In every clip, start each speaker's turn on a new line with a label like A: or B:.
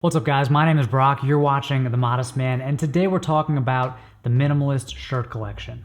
A: What's up, guys? My name is Brock. You're watching The Modest Man, and today we're talking about the Minimalist shirt collection.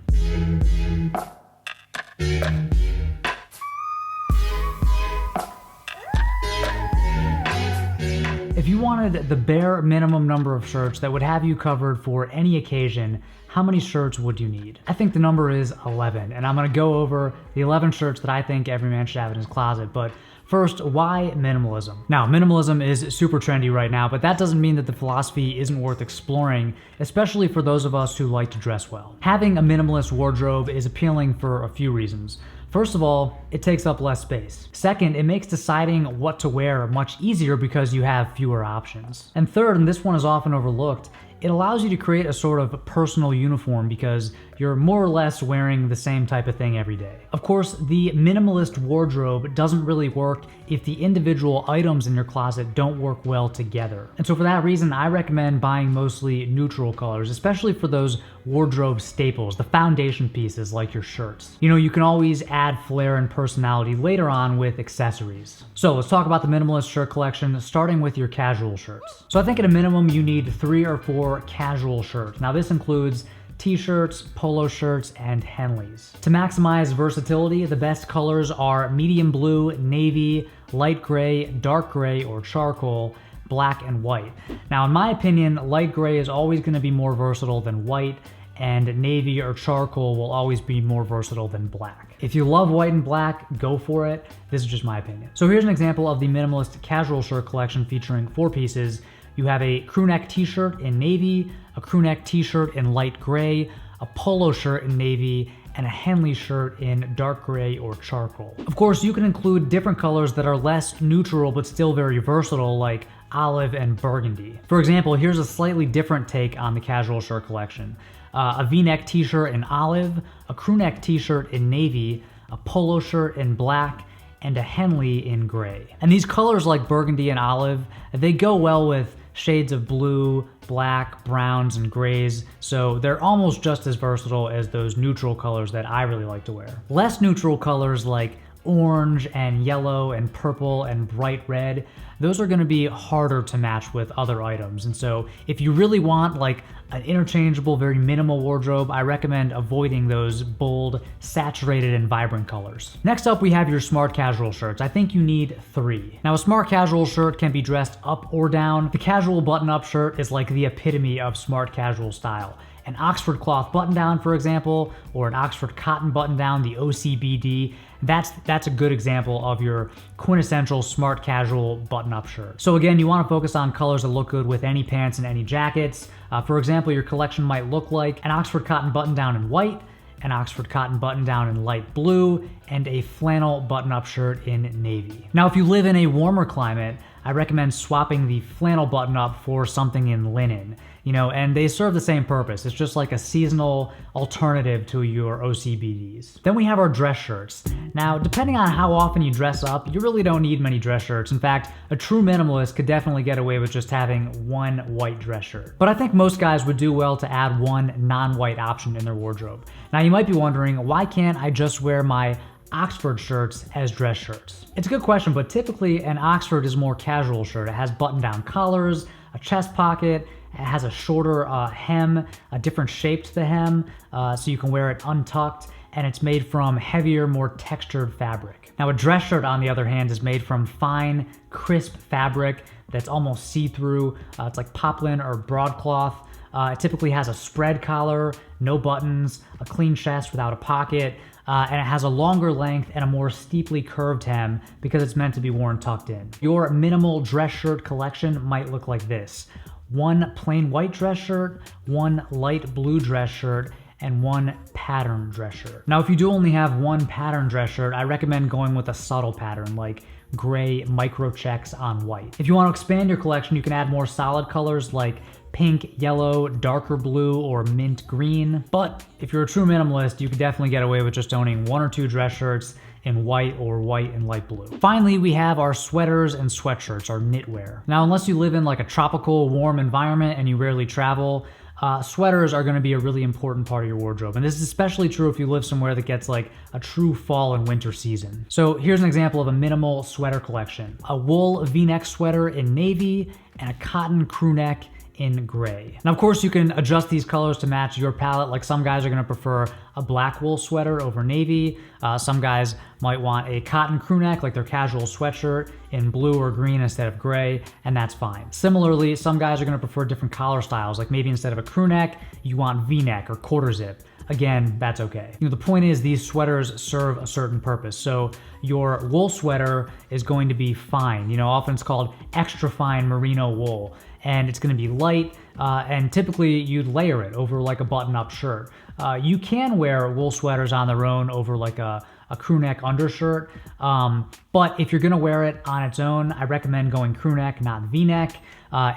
A: If you wanted the bare minimum number of shirts that would have you covered for any occasion, how many shirts would you need? I think the number is 11, and I'm going to go over the 11 shirts that I think every man should have in his closet. But first, why minimalism? Now, minimalism is super trendy right now, but that doesn't mean that the philosophy isn't worth exploring, especially for those of us who like to dress well. Having a minimalist wardrobe is appealing for a few reasons. First of all, it takes up less space. Second, it makes deciding what to wear much easier because you have fewer options. And third, and this one is often overlooked, it allows you to create a sort of personal uniform because you're more or less wearing the same type of thing every day. Of course, the minimalist wardrobe doesn't really work if the individual items in your closet don't work well together. And so for that reason, I recommend buying mostly neutral colors, especially for those wardrobe staples, the foundation pieces like your shirts. You know, you can always add flair and personality later on with accessories. So let's talk about the minimalist shirt collection, starting with your casual shirts. So I think at a minimum, you need 3 or 4 casual shirts. Now this includes t-shirts, polo shirts, and Henleys. To maximize versatility, the best colors are medium blue, navy, light gray, dark gray, or charcoal, black, and white. Now in my opinion, light gray is always going to be more versatile than white, and navy or charcoal will always be more versatile than black. If you love white and black, go for it. This is just my opinion. So here's an example of the minimalist casual shirt collection featuring 4 pieces. You have a crewneck t-shirt in navy, a crewneck t-shirt in light gray, a polo shirt in navy, and a Henley shirt in dark gray or charcoal. Of course, you can include different colors that are less neutral but still very versatile, like olive and burgundy. For example, here's a slightly different take on the casual shirt collection. A v-neck t-shirt in olive, a crewneck t-shirt in navy, a polo shirt in black, and a Henley in gray. And these colors like burgundy and olive, they go well with shades of blue, black, browns, and grays, so they're almost just as versatile as those neutral colors that I really like to wear. Less neutral colors like orange and yellow and purple and bright red, those are going to be harder to match with other items. And so if you really want like an interchangeable, very minimal wardrobe, I recommend avoiding those bold, saturated, and vibrant colors. Next up, we have your smart casual shirts. I think you need 3. Now, a smart casual shirt can be dressed up or down. The casual button-up shirt is like the epitome of smart casual style. An Oxford cloth button-down, for example, or an Oxford cotton button-down, the OCBD, that's a good example of your quintessential smart casual button-up shirt. So again, you want to focus on colors that look good with any pants and any jackets. For example, your collection might look like an Oxford cotton button-down in white, an Oxford cotton button-down in light blue, and a flannel button-up shirt in navy. Now, if you live in a warmer climate, I recommend swapping the flannel button-up for something in linen. You know, and they serve the same purpose. It's just like a seasonal alternative to your OCBDs. Then we have our dress shirts. Now, depending on how often you dress up, you really don't need many dress shirts. In fact, a true minimalist could definitely get away with just having 1 white dress shirt. But I think most guys would do well to add 1 non-white option in their wardrobe. Now, you might be wondering, why can't I just wear my Oxford shirts as dress shirts? It's a good question, but typically an Oxford is a more casual shirt. It has button-down collars, a chest pocket, it has a shorter hem, a different shape to the hem, so you can wear it untucked, and it's made from heavier, more textured fabric. Now, a dress shirt, on the other hand, is made from fine, crisp fabric that's almost see-through. It's like poplin or broadcloth. It typically has a spread collar, no buttons, a clean chest without a pocket, and it has a longer length and a more steeply curved hem because it's meant to be worn tucked in. Your minimal dress shirt collection might look like this: 1 plain white dress shirt, 1 light blue dress shirt, and 1 pattern dress shirt. Now, if you do only have 1 pattern dress shirt, I recommend going with a subtle pattern like gray micro checks on white. If you want to expand your collection, you can add more solid colors like pink, yellow, darker blue, or mint green. But if you're a true minimalist, you can definitely get away with just owning 1 or 2 dress shirts in white or white and light blue. Finally, we have our sweaters and sweatshirts, our knitwear. Now, unless you live in like a tropical, warm environment and you rarely travel, sweaters are going to be a really important part of your wardrobe. And this is especially true if you live somewhere that gets like a true fall and winter season. So here's an example of a minimal sweater collection. A wool V-neck sweater in navy and a cotton crew neck in gray. Now, of course, you can adjust these colors to match your palette. Like some guys are going to prefer a black wool sweater over navy. Some guys might want a cotton crew neck, like their casual sweatshirt, in blue or green instead of gray, and that's fine. Similarly, some guys are going to prefer different collar styles, like maybe instead of a crew neck, you want V-neck or quarter zip. Again, that's okay. The point is these sweaters serve a certain purpose. So your wool sweater is going to be fine. Often it's called extra fine merino wool, and it's going to be light, and typically you'd layer it over like a button-up shirt. You can wear wool sweaters on their own over like a crew neck undershirt, but if you're going to wear it on its own, I recommend going crew neck, not V-neck.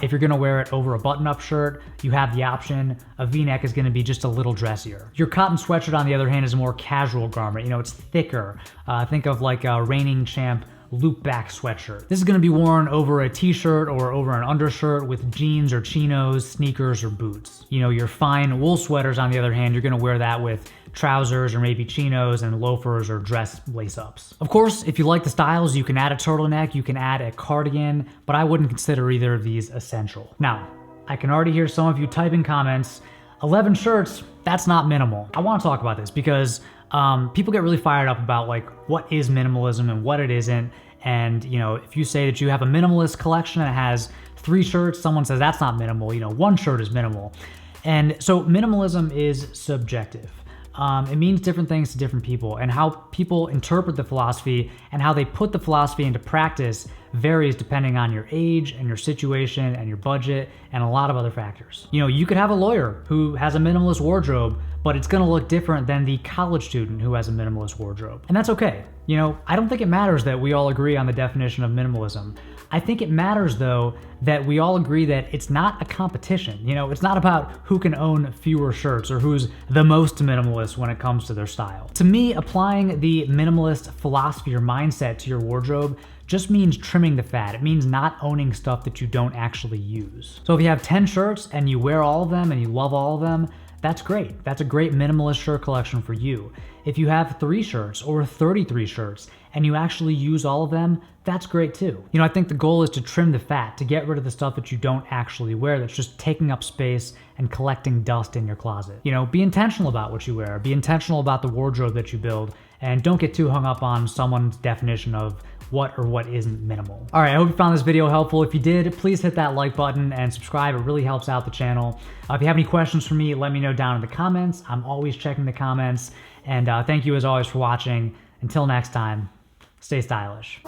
A: If you're going to wear it over a button-up shirt, you have the option. A V-neck is going to be just a little dressier. Your cotton sweatshirt, on the other hand, is a more casual garment. It's thicker. Think of like a Reigning Champ loop back sweatshirt. This is going to be worn over a t-shirt or over an undershirt with jeans or chinos, sneakers, or boots. Your fine wool sweaters, on the other hand, you're going to wear that with trousers or maybe chinos and loafers or dress lace-ups. Of course, if you like the styles, you can add a turtleneck, you can add a cardigan, but I wouldn't consider either of these essential. Now, I can already hear some of you typing comments, 11 shirts, that's not minimal. I want to talk about this because people get really fired up about like what is minimalism and what it isn't. And if you say that you have a minimalist collection and it has 3 shirts, someone says that's not minimal. 1 shirt is minimal. And so minimalism is subjective. It means different things to different people, and how people interpret the philosophy and how they put the philosophy into practice varies depending on your age and your situation and your budget and a lot of other factors. You could have a lawyer who has a minimalist wardrobe, but it's going to look different than the college student who has a minimalist wardrobe. And that's okay. I don't think it matters that we all agree on the definition of minimalism. I think it matters, though, that we all agree that it's not a competition. It's not about who can own fewer shirts or who's the most minimalist when it comes to their style. To me, applying the minimalist philosophy or mindset to your wardrobe just means trimming the fat. It means not owning stuff that you don't actually use. So if you have 10 shirts and you wear all of them and you love all of them, that's great. That's a great minimalist shirt collection for you. If you have 3 shirts or 33 shirts and you actually use all of them, that's great too. I think the goal is to trim the fat, to get rid of the stuff that you don't actually wear that's just taking up space and collecting dust in your closet. Be intentional about what you wear, be intentional about the wardrobe that you build, and don't get too hung up on someone's definition of what or what isn't minimal. All right, I hope you found this video helpful. If you did, please hit that like button and subscribe. It really helps out the channel. If you have any questions for me, let me know down in the comments. I'm always checking the comments. And thank you as always for watching. Until next time, stay stylish.